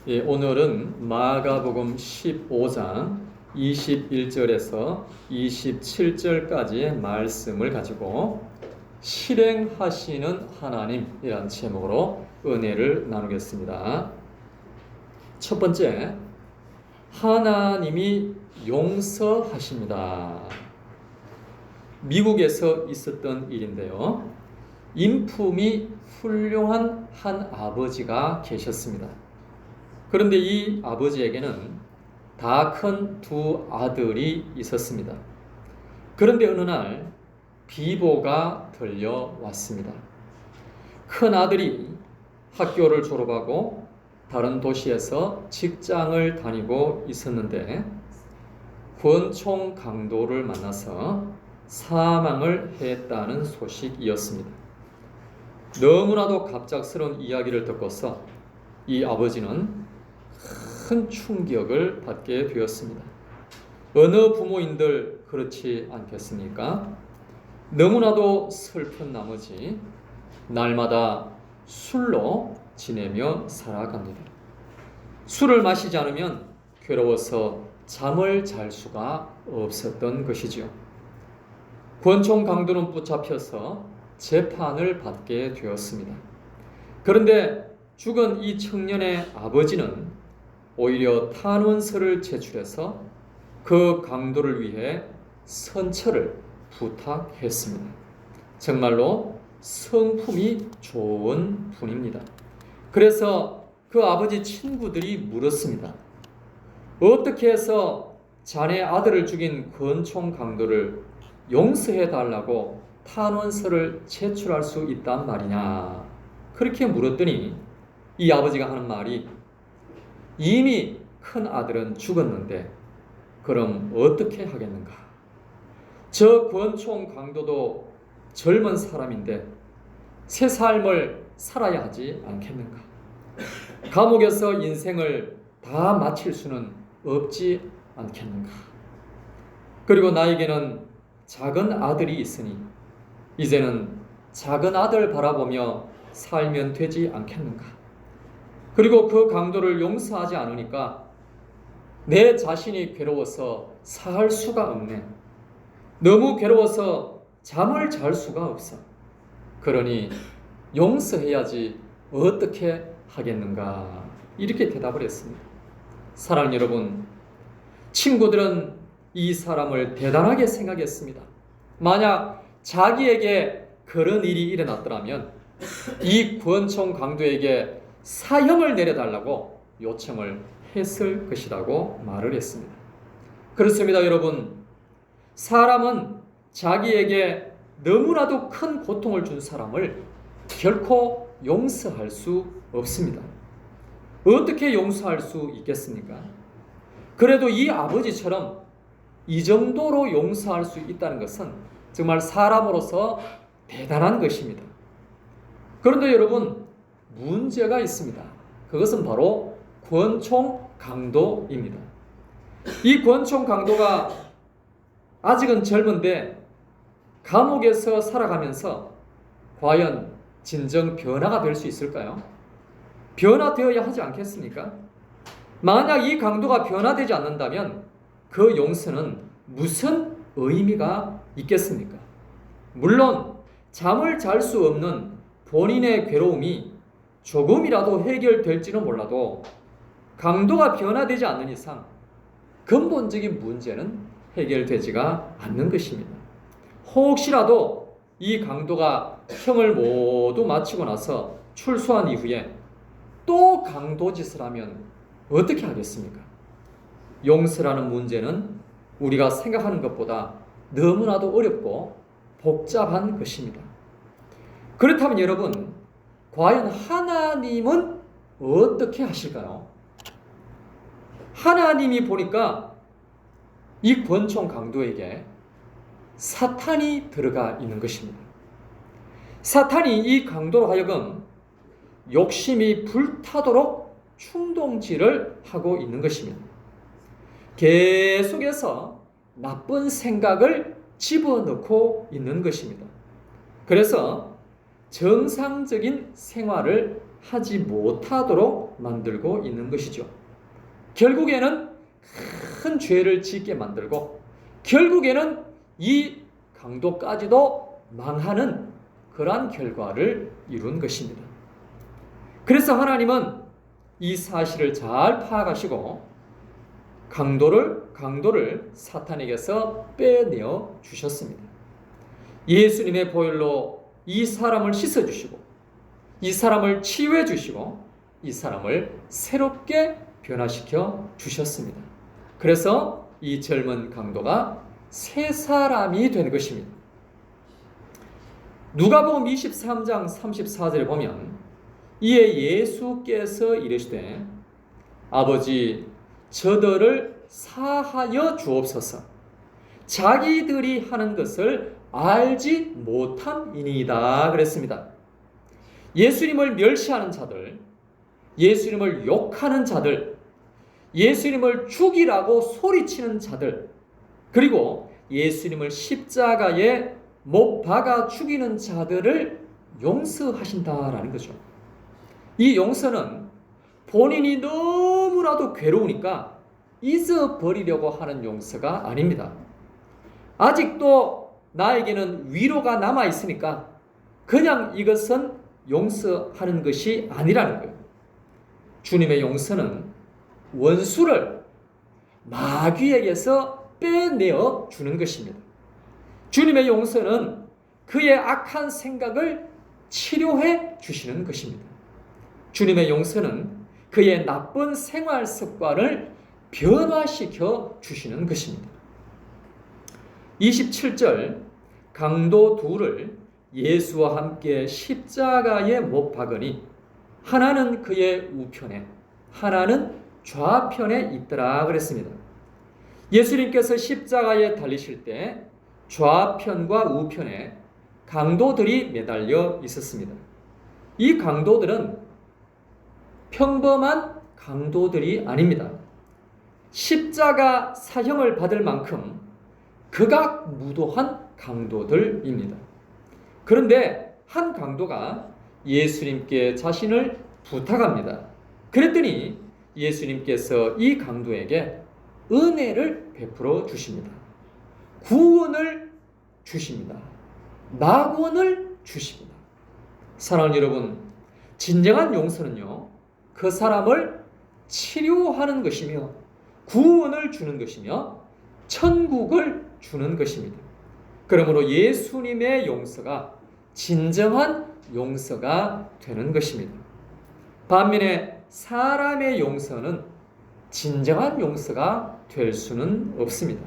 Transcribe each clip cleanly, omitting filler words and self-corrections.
예, 오늘은 마가복음 15장 21절에서 27절까지의 말씀을 가지고 실행하시는 하나님이란 제목으로 은혜를 나누겠습니다. 첫 번째, 하나님이 용서하십니다. 미국에서 있었던 일인데요. 인품이 훌륭한 한 아버지가 계셨습니다. 그런데 이 아버지에게는 다 큰 두 아들이 있었습니다. 그런데 어느 날 비보가 들려왔습니다. 큰 아들이 학교를 졸업하고 다른 도시에서 직장을 다니고 있었는데 권총 강도를 만나서 사망을 했다는 소식이었습니다. 너무나도 갑작스러운 이야기를 듣고서 이 아버지는 큰 충격을 받게 되었습니다. 어느 부모인들 그렇지 않겠습니까? 너무나도 슬픈 나머지 날마다 술로 지내며 살아갑니다. 술을 마시지 않으면 괴로워서 잠을 잘 수가 없었던 것이지요. 권총 강도는 붙잡혀서 재판을 받게 되었습니다. 그런데 죽은 이 청년의 아버지는 오히려 탄원서를 제출해서 그 강도를 위해 선처를 부탁했습니다. 정말로 성품이 좋은 분입니다. 그래서 그 아버지 친구들이 물었습니다. 어떻게 해서 자네 아들을 죽인 권총 강도를 용서해 달라고 탄원서를 제출할 수 있단 말이냐? 그렇게 물었더니 이 아버지가 하는 말이 이미 큰 아들은 죽었는데 그럼 어떻게 하겠는가? 저 권총 강도도 젊은 사람인데 새 삶을 살아야 하지 않겠는가? 감옥에서 인생을 다 마칠 수는 없지 않겠는가? 그리고 나에게는 작은 아들이 있으니 이제는 작은 아들 바라보며 살면 되지 않겠는가? 그리고 그 강도를 용서하지 않으니까 내 자신이 괴로워서 살 수가 없네. 너무 괴로워서 잠을 잘 수가 없어. 그러니 용서해야지 어떻게 하겠는가? 이렇게 대답을 했습니다. 사랑하는 여러분, 친구들은 이 사람을 대단하게 생각했습니다. 만약 자기에게 그런 일이 일어났더라면 이 권총 강도에게 사형을 내려달라고 요청을 했을 것이라고 말을 했습니다. 그렇습니다, 여러분. 사람은 자기에게 너무나도 큰 고통을 준 사람을 결코 용서할 수 없습니다. 어떻게 용서할 수 있겠습니까? 그래도 이 아버지처럼 이 정도로 용서할 수 있다는 것은 정말 사람으로서 대단한 것입니다. 그런데 여러분, 문제가 있습니다. 그것은 바로 권총 강도입니다. 이 권총 강도가 아직은 젊은데 감옥에서 살아가면서 과연 진정 변화가 될 수 있을까요? 변화되어야 하지 않겠습니까? 만약 이 강도가 변화되지 않는다면 그 용서는 무슨 의미가 있겠습니까? 물론 잠을 잘 수 없는 본인의 괴로움이 조금이라도 해결될지는 몰라도 강도가 변화되지 않는 이상 근본적인 문제는 해결되지가 않는 것입니다. 혹시라도 이 강도가 형을 모두 마치고 나서 출소한 이후에 또 강도 짓을 하면 어떻게 하겠습니까? 용서라는 문제는 우리가 생각하는 것보다 너무나도 어렵고 복잡한 것입니다. 그렇다면 여러분, 과연 하나님은 어떻게 하실까요? 하나님이 보니까 이 권총 강도에게 사탄이 들어가 있는 것입니다. 사탄이 이 강도로 하여금 욕심이 불타도록 충동질을 하고 있는 것입니다. 계속해서 나쁜 생각을 집어넣고 있는 것입니다. 그래서 정상적인 생활을 하지 못하도록 만들고 있는 것이죠. 결국에는 큰 죄를 짓게 만들고 결국에는 이 강도까지도 망하는 그러한 결과를 이룬 것입니다. 그래서 하나님은 이 사실을 잘 파악하시고 강도를 사탄에게서 빼내어 주셨습니다. 예수님의 보혈로 이 사람을 씻어주시고 이 사람을 치유해 주시고 이 사람을 새롭게 변화시켜 주셨습니다. 그래서 이 젊은 강도가 새 사람이 된 것입니다. 누가복음 23장 34절에 보면 이에 예수께서 이르시되 아버지 저들을 사하여 주옵소서 자기들이 하는 것을 알지 못함이니이다 그랬습니다. 예수님을 멸시하는 자들, 예수님을 욕하는 자들, 예수님을 죽이라고 소리치는 자들, 그리고 예수님을 십자가에 못 박아 죽이는 자들을 용서하신다라는 거죠. 이 용서는 본인이 너무나도 괴로우니까 잊어버리려고 하는 용서가 아닙니다. 아직도 나에게는 위로가 남아있으니까 그냥 이것은 용서하는 것이 아니라는 거예요. 주님의 용서는 원수를 마귀에게서 빼내어 주는 것입니다. 주님의 용서는 그의 악한 생각을 치료해 주시는 것입니다. 주님의 용서는 그의 나쁜 생활 습관을 변화시켜 주시는 것입니다. 27절 강도 둘을 예수와 함께 십자가에 못 박으니 하나는 그의 우편에 하나는 좌편에 있더라 그랬습니다. 예수님께서 십자가에 달리실 때 좌편과 우편에 강도들이 매달려 있었습니다. 이 강도들은 평범한 강도들이 아닙니다. 십자가 사형을 받을 만큼 극악무도한 강도들입니다. 그런데 한 강도가 예수님께 자신을 부탁합니다. 그랬더니 예수님께서 이 강도에게 은혜를 베풀어 주십니다. 구원을 주십니다. 낙원을 주십니다. 사랑하는 여러분, 진정한 용서는요, 그 사람을 치료하는 것이며 구원을 주는 것이며 천국을 주는 것입니다. 그러므로 예수님의 용서가 진정한 용서가 되는 것입니다. 반면에 사람의 용서는 진정한 용서가 될 수는 없습니다.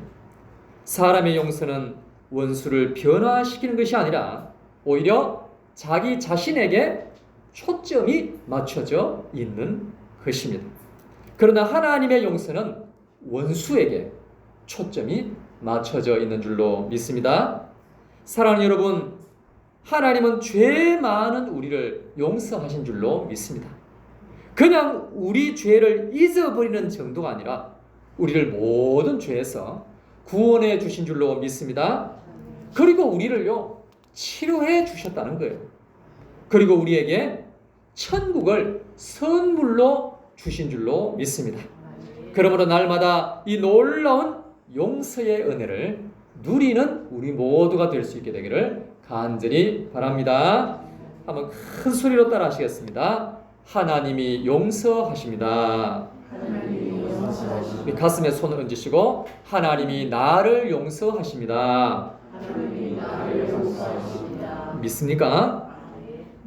사람의 용서는 원수를 변화시키는 것이 아니라 오히려 자기 자신에게 초점이 맞춰져 있는 것입니다. 그러나 하나님의 용서는 원수에게 초점이 맞춰져 있는 줄로 믿습니다. 사랑하는 여러분, 하나님은 죄 많은 우리를 용서하신 줄로 믿습니다. 그냥 우리 죄를 잊어버리는 정도가 아니라 우리를 모든 죄에서 구원해 주신 줄로 믿습니다. 그리고 우리를요 치료해 주셨다는 거예요. 그리고 우리에게 천국을 선물로 주신 줄로 믿습니다. 그러므로 날마다 이 놀라운 용서의 은혜를 누리는 우리 모두가 될 수 있게 되기를 간절히 바랍니다. 한번 큰 소리로 따라 하시겠습니다. 하나님이 용서하십니다. 우리 가슴에 손을 얹으시고 하나님이 나를 용서하십니다. 믿습니까?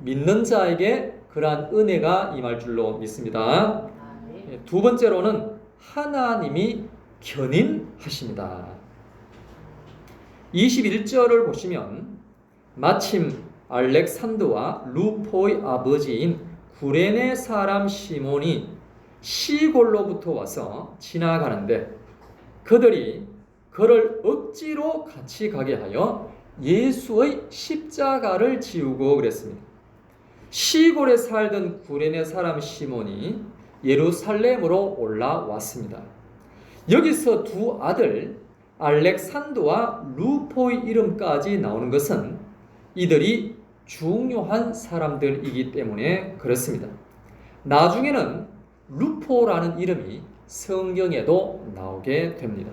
믿는 자에게 그러한 은혜가 임할 줄로 믿습니다. 두 번째로는 하나님이 견인하십니다. 21절을 보시면 마침 알렉산더와 루포의 아버지인 구레네 사람 시몬이 시골로부터 와서 지나가는데 그들이 그를 억지로 같이 가게 하여 예수의 십자가를 지우고 그랬습니다. 시골에 살던 구레네 사람 시몬이 예루살렘으로 올라왔습니다. 여기서 두 아들 알렉산더와 루포의 이름까지 나오는 것은 이들이 중요한 사람들이기 때문에 그렇습니다. 나중에는 루포라는 이름이 성경에도 나오게 됩니다.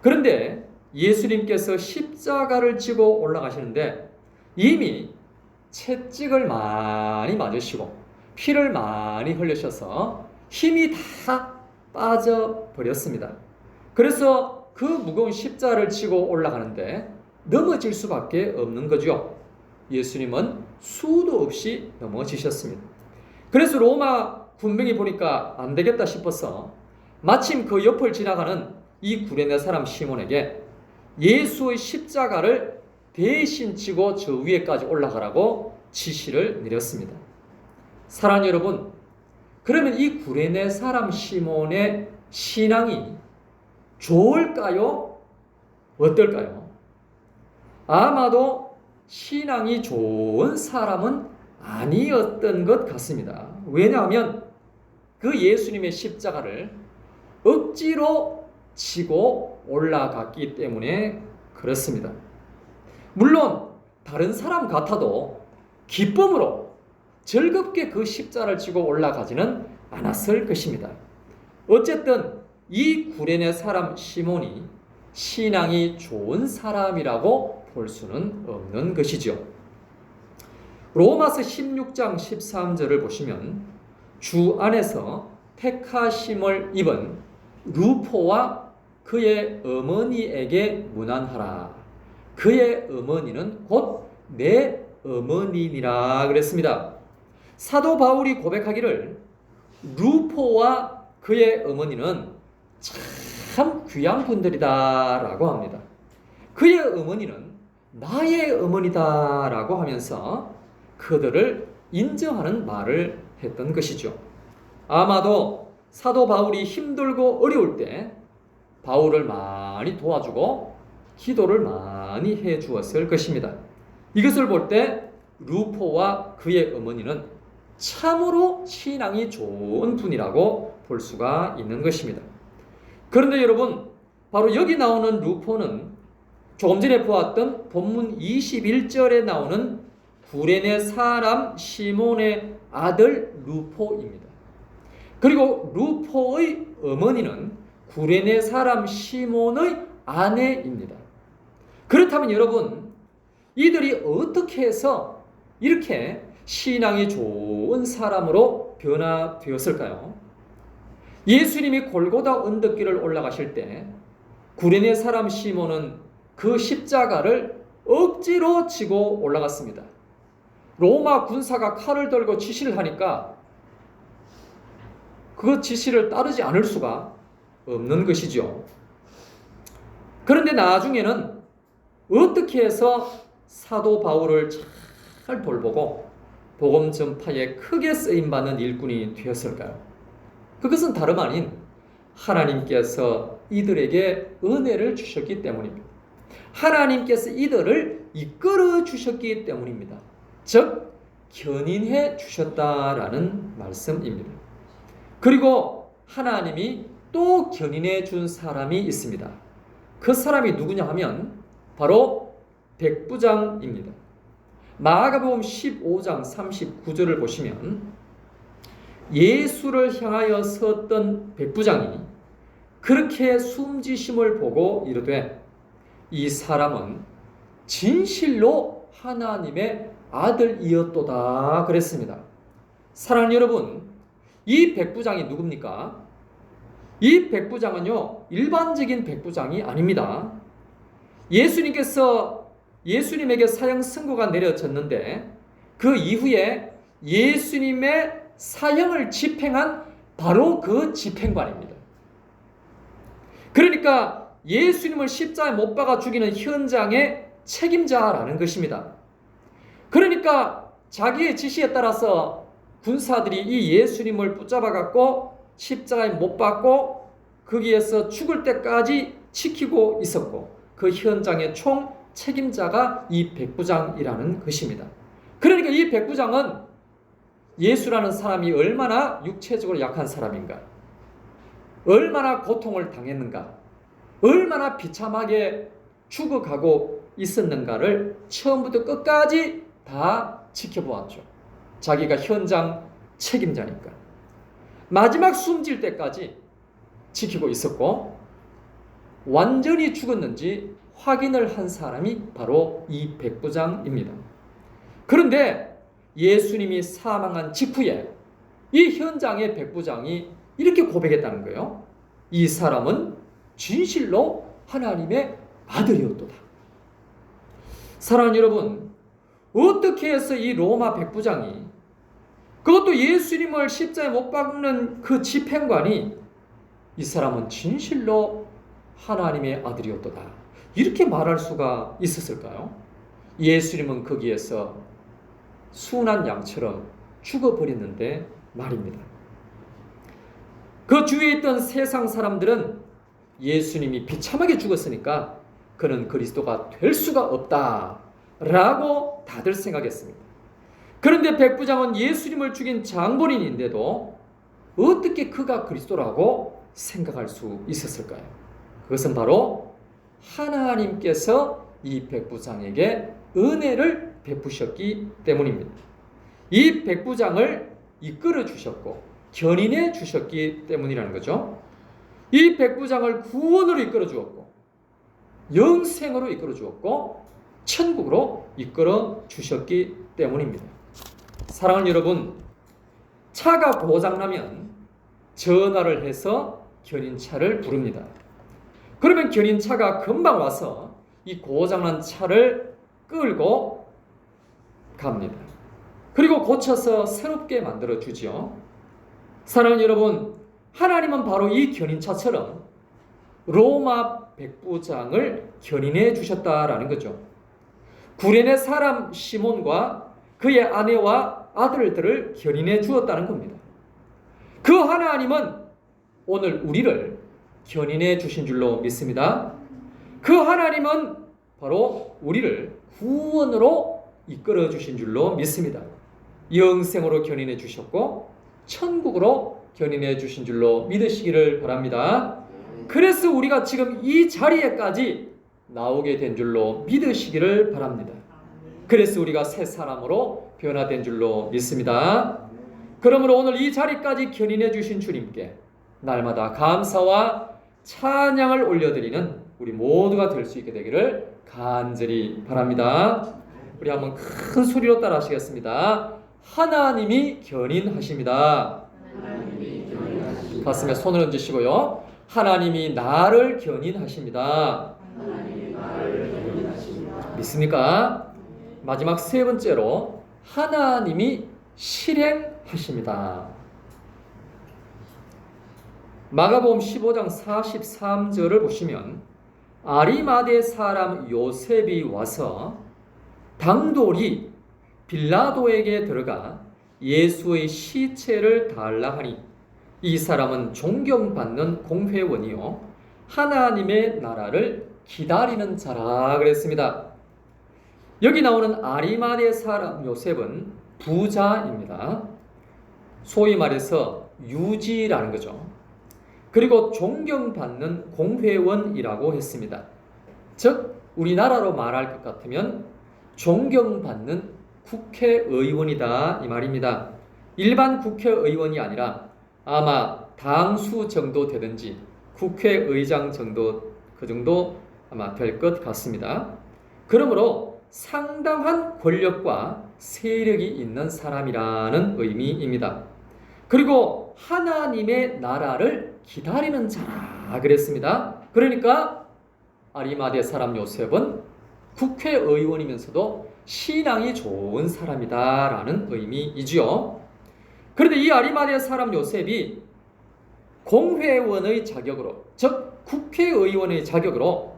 그런데 예수님께서 십자가를 지고 올라가시는데 이미 채찍을 많이 맞으시고 피를 많이 흘리셔서 힘이 다 빠져버렸습니다. 그래서 그 무거운 십자가를 지고 올라가는데 넘어질 수밖에 없는 거죠. 예수님은 수도 없이 넘어지셨습니다. 그래서 로마 군병이 보니까 안 되겠다 싶어서 마침 그 옆을 지나가는 이 구레네 사람 시몬에게 예수의 십자가를 대신 지고 저 위에까지 올라가라고 지시를 내렸습니다. 사랑하는 여러분, 그러면 이 구레네 사람 시몬의 신앙이 좋을까요? 어떨까요? 아마도 신앙이 좋은 사람은 아니었던 것 같습니다. 왜냐하면 그 예수님의 십자가를 억지로 지고 올라갔기 때문에 그렇습니다. 물론 다른 사람 같아도 기쁨으로 즐겁게 그 십자가를 지고 올라가지는 않았을 것입니다. 어쨌든 이 구레네 사람 시몬이 신앙이 좋은 사람이라고 볼 수는 없는 것이죠. 로마서 16장 13절을 보시면 주 안에서 택하심을 입은 루포와 그의 어머니에게 문안하라. 그의 어머니는 곧 내 어머니니라 그랬습니다. 사도 바울이 고백하기를 루포와 그의 어머니는 참 귀한 분들이다 라고 합니다. 그의 어머니는 나의 어머니다 라고 하면서 그들을 인정하는 말을 했던 것이죠. 아마도 사도 바울이 힘들고 어려울 때 바울을 많이 도와주고 기도를 많이 해 주었을 것입니다. 이것을 볼 때 루포와 그의 어머니는 참으로 신앙이 좋은 분이라고 볼 수가 있는 것입니다. 그런데 여러분, 바로 여기 나오는 루포는 조금 전에 보았던 본문 21절에 나오는 구레네 사람 시몬의 아들 루포입니다. 그리고 루포의 어머니는 구레네 사람 시몬의 아내입니다. 그렇다면 여러분, 이들이 어떻게 해서 이렇게 신앙이 좋은 사람으로 변화되었을까요? 예수님이 골고다 언덕길을 올라가실 때 구레네 사람 시몬은 그 십자가를 억지로 지고 올라갔습니다. 로마 군사가 칼을 들고 지시를 하니까 그 지시를 따르지 않을 수가 없는 것이죠. 그런데 나중에는 어떻게 해서 사도 바울을 잘 돌보고 복음 전파에 크게 쓰임받는 일꾼이 되었을까요? 그것은 다름 아닌 하나님께서 이들에게 은혜를 주셨기 때문입니다. 하나님께서 이들을 이끌어 주셨기 때문입니다. 즉 견인해 주셨다라는 말씀입니다. 그리고 하나님이 또 견인해 준 사람이 있습니다. 그 사람이 누구냐 하면 바로 백부장입니다. 마가복음 15장 39절을 보시면 예수를 향하여 섰던 백부장이 그렇게 숨지심을 보고 이르되 이 사람은 진실로 하나님의 아들이었도다 그랬습니다. 사랑하는 여러분, 이 백부장이 누굽니까? 이 백부장은요, 일반적인 백부장이 아닙니다. 예수님에게 사형 선고가 내려졌는데 그 이후에 예수님의 사형을 집행한 바로 그 집행관입니다. 그러니까 예수님을 십자가에 못 박아 죽이는 현장의 책임자라는 것입니다. 그러니까 자기의 지시에 따라서 군사들이 이 예수님을 붙잡아 갖고 십자가에 못 박고 거기에서 죽을 때까지 지키고 있었고 그 현장의 총 책임자가 이 백부장이라는 것입니다. 그러니까 이 백부장은 예수라는 사람이 얼마나 육체적으로 약한 사람인가, 얼마나 고통을 당했는가, 얼마나 비참하게 죽어가고 있었는가를 처음부터 끝까지 다 지켜보았죠. 자기가 현장 책임자니까. 마지막 숨질 때까지 지키고 있었고 완전히 죽었는지 확인을 한 사람이 바로 이 백부장입니다. 그런데 예수님이 사망한 직후에 이 현장의 백부장이 이렇게 고백했다는 거예요. 이 사람은 진실로 하나님의 아들이었도다. 사랑하는 여러분, 어떻게 해서 이 로마 백부장이, 그것도 예수님을 십자가에 못 박는 그 집행관이 이 사람은 진실로 하나님의 아들이었도다, 이렇게 말할 수가 있었을까요? 예수님은 거기에서 순한 양처럼 죽어버렸는데 말입니다. 그 주위에 있던 세상 사람들은 예수님이 비참하게 죽었으니까 그는 그리스도가 될 수가 없다라고 다들 생각했습니다. 그런데 백부장은 예수님을 죽인 장본인인데도 어떻게 그가 그리스도라고 생각할 수 있었을까요? 그것은 바로 하나님께서 이 백부장에게 은혜를 베푸셨기 때문입니다. 이 백부장을 이끌어 주셨고 견인해 주셨기 때문이라는 거죠. 이 백부장을 구원으로 이끌어 주었고 영생으로 이끌어 주었고 천국으로 이끌어 주셨기 때문입니다. 사랑하는 여러분, 차가 고장나면 전화를 해서 견인차를 부릅니다. 그러면 견인차가 금방 와서 이 고장난 차를 끌고 갑니다. 그리고 고쳐서 새롭게 만들어 주죠. 사랑하는 여러분, 하나님은 바로 이 견인차처럼 로마 백부장을 견인해 주셨다라는 거죠. 구레네 사람 시몬과 그의 아내와 아들들을 견인해 주었다는 겁니다. 그 하나님은 오늘 우리를 견인해 주신 줄로 믿습니다. 그 하나님은 바로 우리를 구원으로 이끌어 주신 줄로 믿습니다. 영생으로 견인해 주셨고 천국으로 견인해 주신 줄로 믿으시기를 바랍니다. 그래서 우리가 지금 이 자리에까지 나오게 된 줄로 믿으시기를 바랍니다. 그래서 우리가 새 사람으로 변화된 줄로 믿습니다. 그러므로 오늘 이 자리까지 견인해 주신 주님께 날마다 감사와 찬양을 올려드리는 우리 모두가 될 수 있게 되기를 간절히 바랍니다. 우리 한번 큰 소리로 따라 하시겠습니다. 하나님이 견인하십니다. 가슴에 손을 얹으시고요. 하나님이 나를 견인하십니다. 믿습니까? 마지막 세 번째로 하나님이 실행하십니다. 마가복음 15장 43절을 보시면 아리마대 사람 요셉이 와서 당돌이 빌라도에게 들어가 예수의 시체를 달라 하니 이 사람은 존경받는 공회원이요 하나님의 나라를 기다리는 자라 그랬습니다. 여기 나오는 아리마대 사람 요셉은 부자입니다. 소위 말해서 유지라는 거죠. 그리고 존경받는 공회원이라고 했습니다. 즉 우리나라로 말할 것 같으면 존경받는 국회의원이다 이 말입니다. 일반 국회의원이 아니라 아마 당수 정도 되든지 국회의장 정도 그 정도 아마 될 것 같습니다. 그러므로 상당한 권력과 세력이 있는 사람이라는 의미입니다. 그리고 하나님의 나라를 기다리는 자라 그랬습니다. 그러니까 아리마대 사람 요셉은 국회의원이면서도 신앙이 좋은 사람이다라는 의미이지요. 그런데 이 아리마대 사람 요셉이 공회원의 자격으로, 즉 국회의원의 자격으로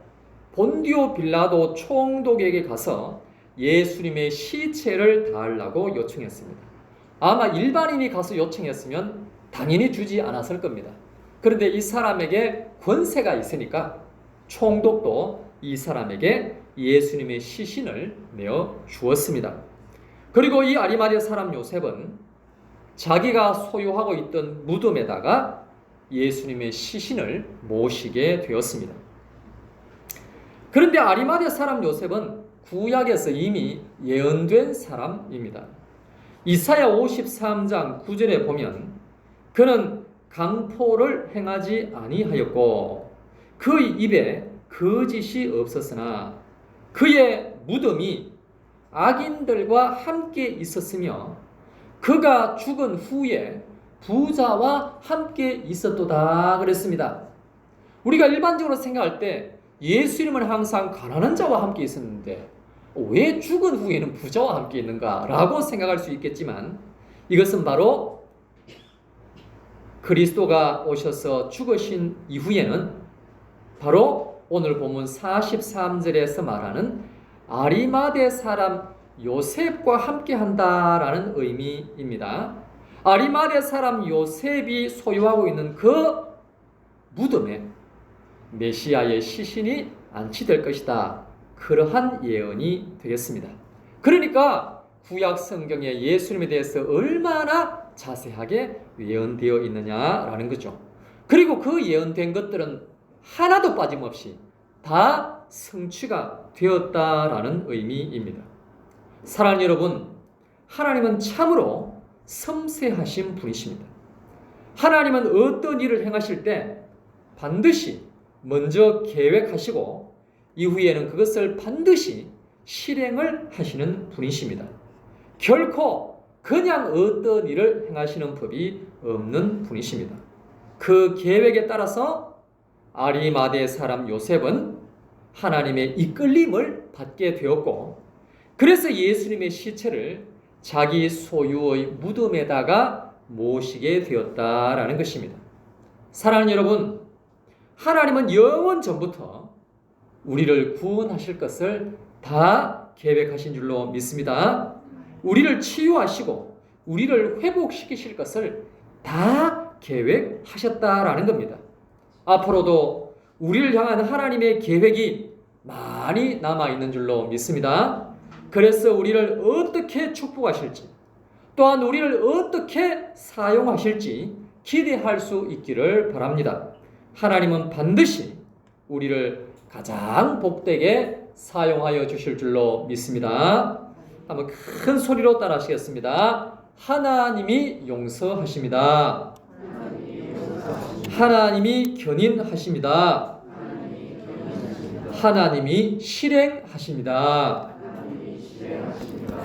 본디오 빌라도 총독에게 가서 예수님의 시체를 달라고 요청했습니다. 아마 일반인이 가서 요청했으면 당연히 주지 않았을 겁니다. 그런데 이 사람에게 권세가 있으니까 총독도 이 사람에게 예수님의 시신을 내어 주었습니다. 그리고 이 아리마대 사람 요셉은 자기가 소유하고 있던 무덤에다가 예수님의 시신을 모시게 되었습니다. 그런데 아리마대 사람 요셉은 구약에서 이미 예언된 사람입니다. 이사야 53장 9절에 보면 그는 강포를 행하지 아니하였고 그의 입에 거짓이 없었으나 그의 무덤이 악인들과 함께 있었으며 그가 죽은 후에 부자와 함께 있었도다 그랬습니다. 우리가 일반적으로 생각할 때 예수님은 항상 가난한 자와 함께 있었는데 왜 죽은 후에는 부자와 함께 있는가라고 생각할 수 있겠지만 이것은 바로 그리스도가 오셔서 죽으신 이후에는 바로 오늘 본문 43절에서 말하는 아리마대 사람 요셉과 함께 한다라는 의미입니다. 아리마대 사람 요셉이 소유하고 있는 그 무덤에 메시아의 시신이 안치될 것이다. 그러한 예언이 되겠습니다. 그러니까 구약 성경에 예수님에 대해서 얼마나 자세하게 예언되어 있느냐라는 거죠. 그리고 그 예언된 것들은 하나도 빠짐없이 다 성취가 되었다라는 의미입니다. 사랑하는 여러분, 하나님은 참으로 섬세하신 분이십니다. 하나님은 어떤 일을 행하실 때 반드시 먼저 계획하시고 이후에는 그것을 반드시 실행을 하시는 분이십니다. 결코 그냥 어떤 일을 행하시는 법이 없는 분이십니다. 그 계획에 따라서 아리마대 사람 요셉은 하나님의 이끌림을 받게 되었고 그래서 예수님의 시체를 자기 소유의 무덤에다가 모시게 되었다라는 것입니다. 사랑하는 여러분, 하나님은 영원 전부터 우리를 구원하실 것을 다 계획하신 줄로 믿습니다. 우리를 치유하시고 우리를 회복시키실 것을 다 계획하셨다라는 겁니다. 앞으로도 우리를 향한 하나님의 계획이 많이 남아있는 줄로 믿습니다. 그래서 우리를 어떻게 축복하실지 또한 우리를 어떻게 사용하실지 기대할 수 있기를 바랍니다. 하나님은 반드시 우리를 가장 복되게 사용하여 주실 줄로 믿습니다. 한번 큰 소리로 따라 하시겠습니다. 하나님이 용서하십니다. 하나님이 견인하십니다. 하나님이 실행하십니다.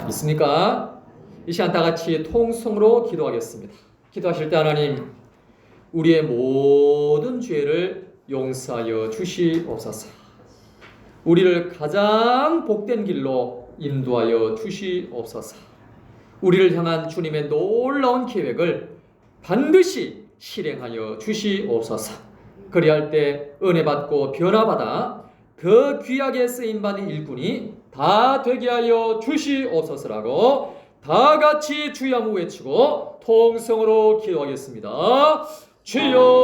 있습니까? 이 시간 다 같이 통성으로 기도하겠습니다. 기도하실 때 하나님, 우리의 모든 죄를 용서하여 주시옵소서. 우리를 가장 복된 길로 인도하여 주시옵소서. 우리를 향한 주님의 놀라운 계획을 반드시 실행하여 주시옵소서. 그리할 때 은혜 받고 변화받아 더 귀하게 쓰임받은 일꾼이 다 되게 하여 주시옵소서라고 다 같이 주여 한번 외치고 통성으로 기도하겠습니다. 주여